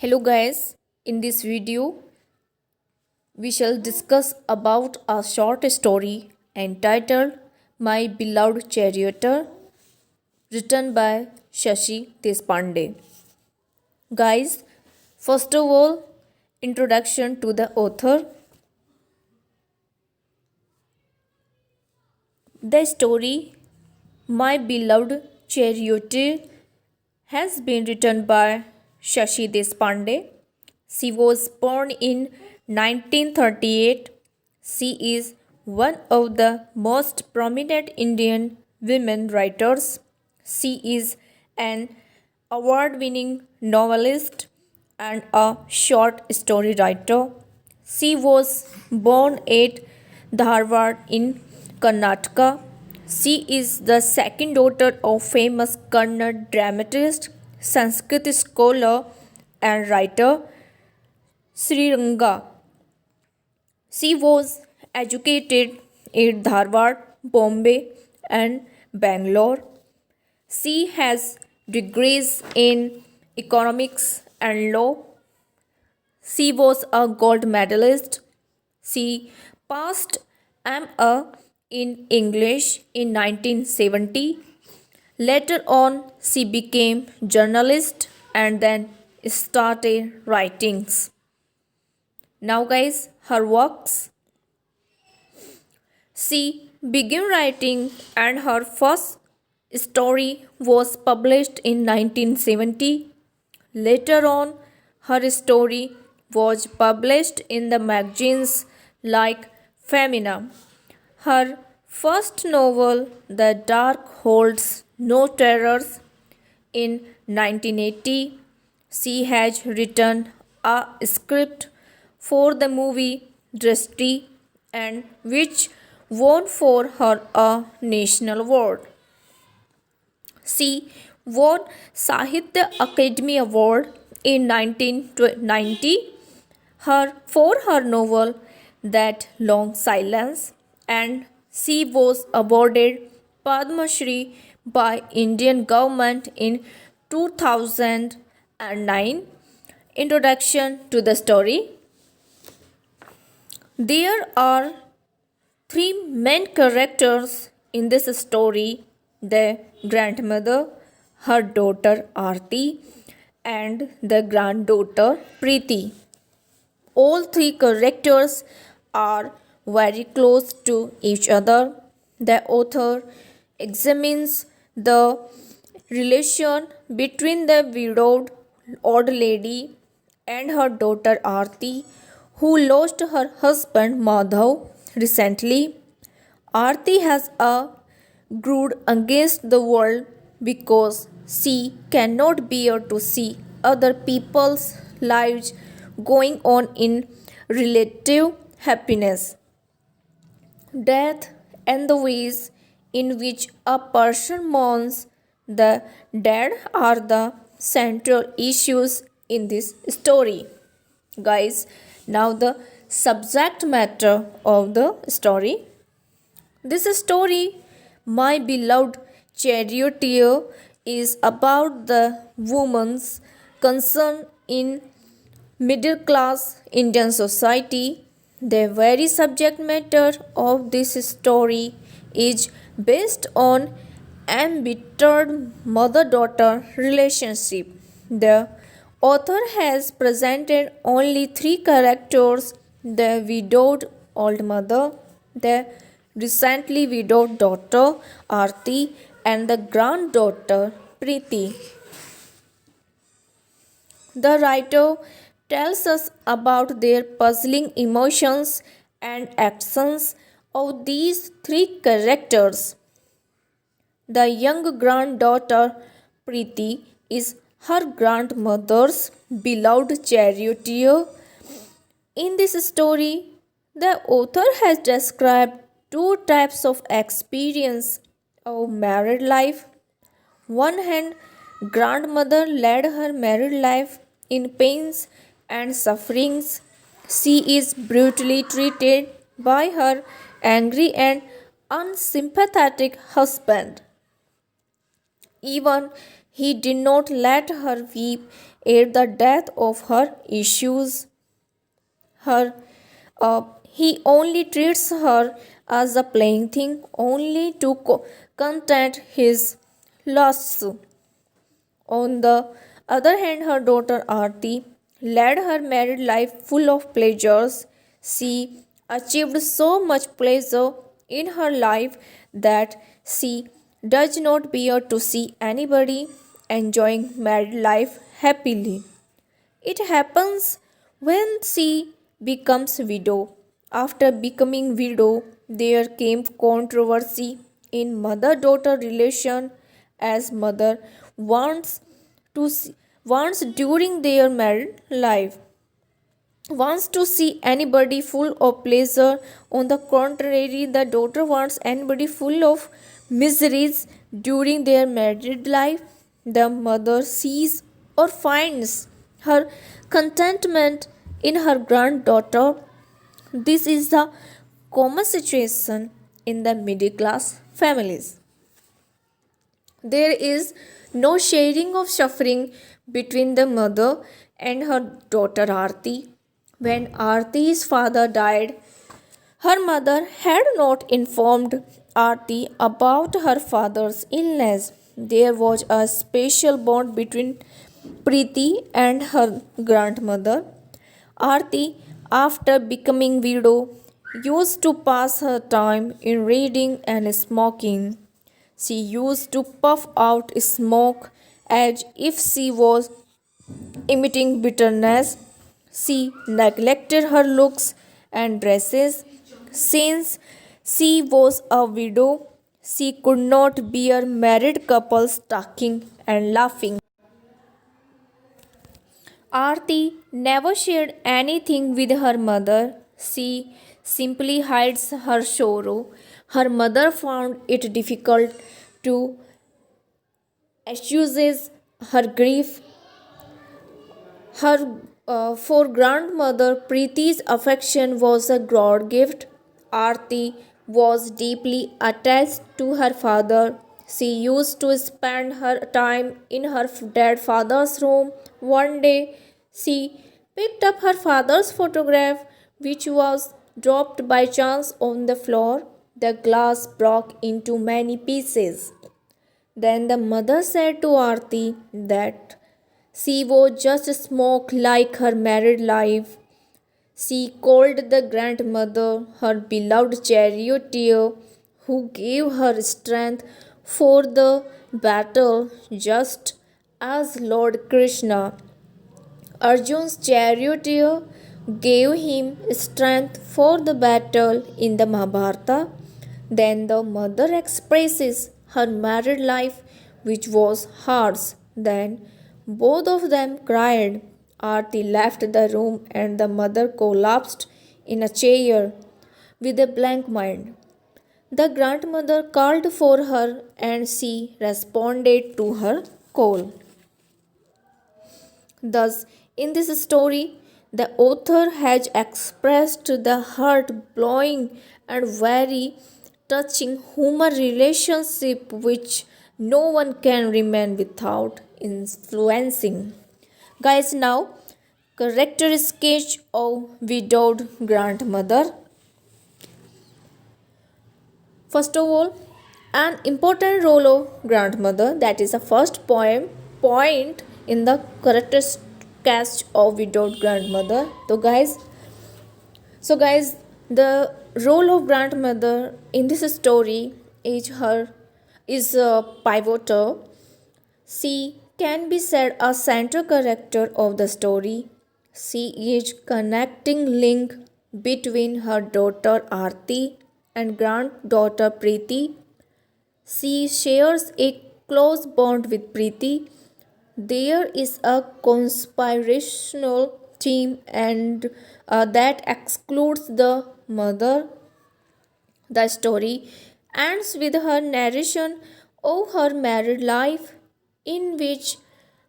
Hello guys, in this video we shall discuss about a short story entitled My Beloved Charioteer written by Shashi Deshpande. Guys, first of all, introduction to the author. The story My Beloved Charioteer has been written by Shashi Deshpande. She was born in 1938. She is one of the most prominent Indian women writers. She is an award winning novelist and a short story writer. She was born at Dharwad in Karnataka. She is the second daughter of famous Kannada dramatist, Sanskrit scholar, and writer Sriranga. She was educated at Dharwad, Bombay, and Bangalore. She has degrees in economics and law. She was a gold medalist. She passed MA in English in 1970. Later on, she became journalist and then started writings. Now guys, her works. She began writing and her first story was published in 1970. Later on, her story was published in the magazines like Femina. Her first novel, The Dark Holds No Terrors, in 1980, she has written a script for the movie Drishti and which won for her a national award. She won Sahitya Akademi Award in 1990 for her novel That Long Silence, and she was awarded Padma Shri by Indian government in 2009. Introduction to the story. There are three main characters in this story: the grandmother, her daughter Aarti, and the granddaughter Preeti. All three characters are very close to each other. The author examines the relation between the widowed old lady and her daughter Aarti, who lost her husband Madhav recently. Aarti has a grudge against the world because she cannot bear to see other people's lives going on in relative happiness. Death and the ways in which a person mourns the dead are the central issues in this story. Guys, now the subject matter of the story. This story, My Beloved Charioteer, is about the woman's concern in middle class Indian society. The very subject matter of this story is based on embittered mother daughter relationship. The author has presented only three characters: the widowed old mother, the recently widowed daughter Aarti, and the granddaughter Preeti. The writer tells us about their puzzling emotions and actions of these three characters. The young granddaughter Preeti is her grandmother's beloved charioteer. In this story, the author has described two types of experience of married life. One hand, grandmother led her married life in pains and sufferings. She is brutally treated by her angry and unsympathetic husband. Even he did not let her weep at the death of her issues. Her he only treats her as a playing thing, only to content his lusts. On the other hand, her daughter Aarti led her married life full of pleasures. She achieved so much pleasure in her life that she does not bear to see anybody enjoying married life happily. It happens when she becomes widow. After becoming widow, there came controversy in mother-daughter relation as mother wants to see, wants during their married life wants to see anybody full of pleasure. On the contrary, the daughter wants anybody full of miseries during their married life. The mother sees or finds her contentment in her granddaughter. This is the common situation in the middle class families. There is no sharing of suffering between the mother and her daughter Aarti. When Aarti's father died, her mother had not informed Aarti about her father's illness. There was a special bond between Preeti and her grandmother. Aarti, after becoming widow, used to pass her time in reading and smoking. She used to puff out smoke as if she was emitting bitterness. She neglected her looks and dresses. Since she was a widow, she could not bear married couples talking and laughing. Aarti never shared anything with her mother. She simply hides her sorrow. Her mother found it difficult to assuage her grief. Her for grandmother Preeti's affection was a God gift. Aarti was deeply attached to her father. She used to spend her time in her dead father's room. One day, she picked up her father's photograph, which was dropped by chance on the floor. The glass broke into many pieces. Then the mother said to Aarti that she was just smoke like her married life. She called the grandmother her beloved charioteer who gave her strength for the battle, just as Lord Krishna, Arjun's charioteer, gave him strength for the battle in the Mahabharata. Then the mother expresses her married life, which was hers. Then both of them cried. Aarti left the room and the mother collapsed in a chair with a blank mind. The grandmother called for her and she responded to her call. Thus, in this story, the author has expressed the heart blowing and very touching human relationship which no one can remain without influencing. Guys, now character sketch of widowed grandmother. First of all, an important role of grandmother, that is the first point in the character sketch of widowed grandmother. So guys, the role of grandmother in this story is pivotal. She can be said a central character of the story. She is connecting link between her daughter Aarti and granddaughter Preeti. She shares a close bond with Preeti. There is a conspirational theme and that excludes the mother. The story ends with her narration of her married life, in which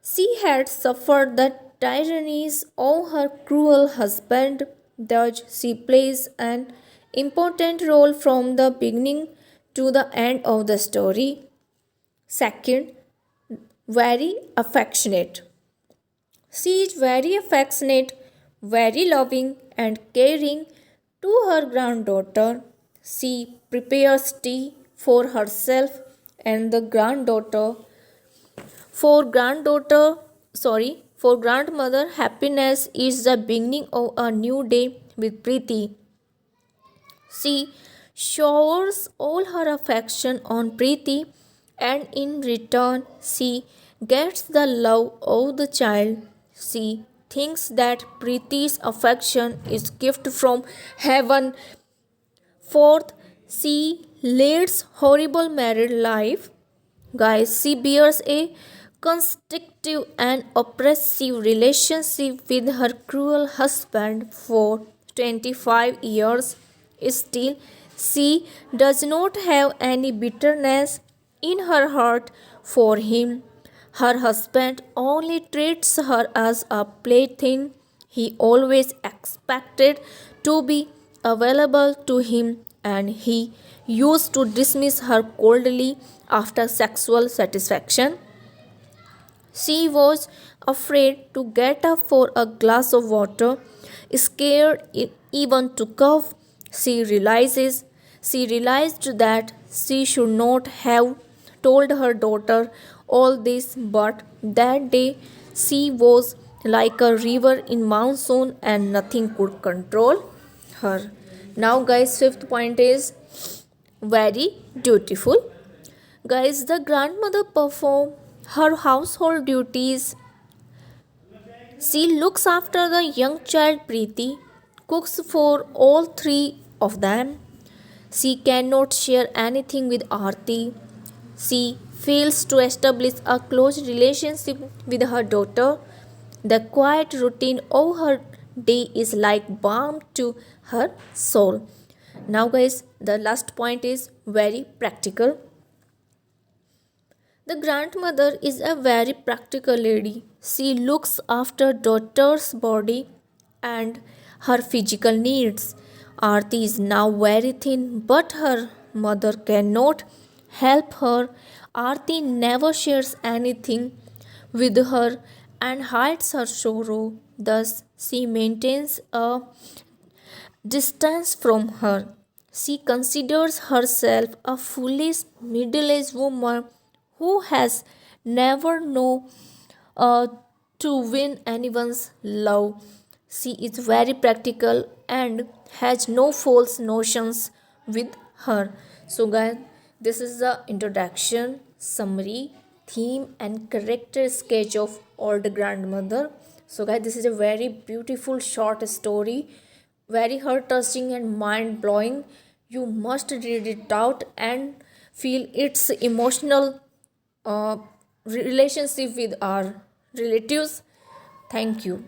she had suffered the tyrannies of her cruel husband. Thus, she plays an important role from the beginning to the end of the story. Second, very affectionate. She is very affectionate, very loving and caring to her granddaughter. She prepares tea for herself and the granddaughter. For grandmother, happiness is the beginning of a new day with Preeti. She showers all her affection on Preeti, and in return, she gets the love of the child. She thinks that Preeti's affection is gift from heaven. Fourth, she leads horrible married life. Guys, she bears a constrictive and oppressive relationship with her cruel husband for 25 years. Still, she does not have any bitterness in her heart for him. Her husband only treats her as a plaything. He always expected to be available to him, and he used to dismiss her coldly after sexual satisfaction. She was afraid to get up for a glass of water, scared even to cough. She realized that she should not have told her daughter all this, but that day she was like a river in monsoon and nothing could control her. Now, guys, fifth point is very dutiful. Guys, the grandmother perform her household duties. She looks after the young child Preeti, cooks for all three of them. She cannot share anything with Aarti. She fails to establish a close relationship with her daughter. The quiet routine of her day is like balm to her soul. Now, guys, the last point is very practical. The grandmother is a very practical lady. She looks after daughter's body and her physical needs. Aarti is now very thin, but her mother cannot help her. Aarti never shares anything with her and hides her sorrow. Thus, she maintains a distance from her. She considers herself a foolish middle aged woman who has never known uh, to win anyone's love. She is very practical and has no false notions with her. So, guys, this is the introduction, summary, theme, and character sketch of Old Grandmother. So, guys, this is a very beautiful short story, very heart touching and mind blowing. You must read it out and feel its emotional uh, relationship with our relatives. Thank you.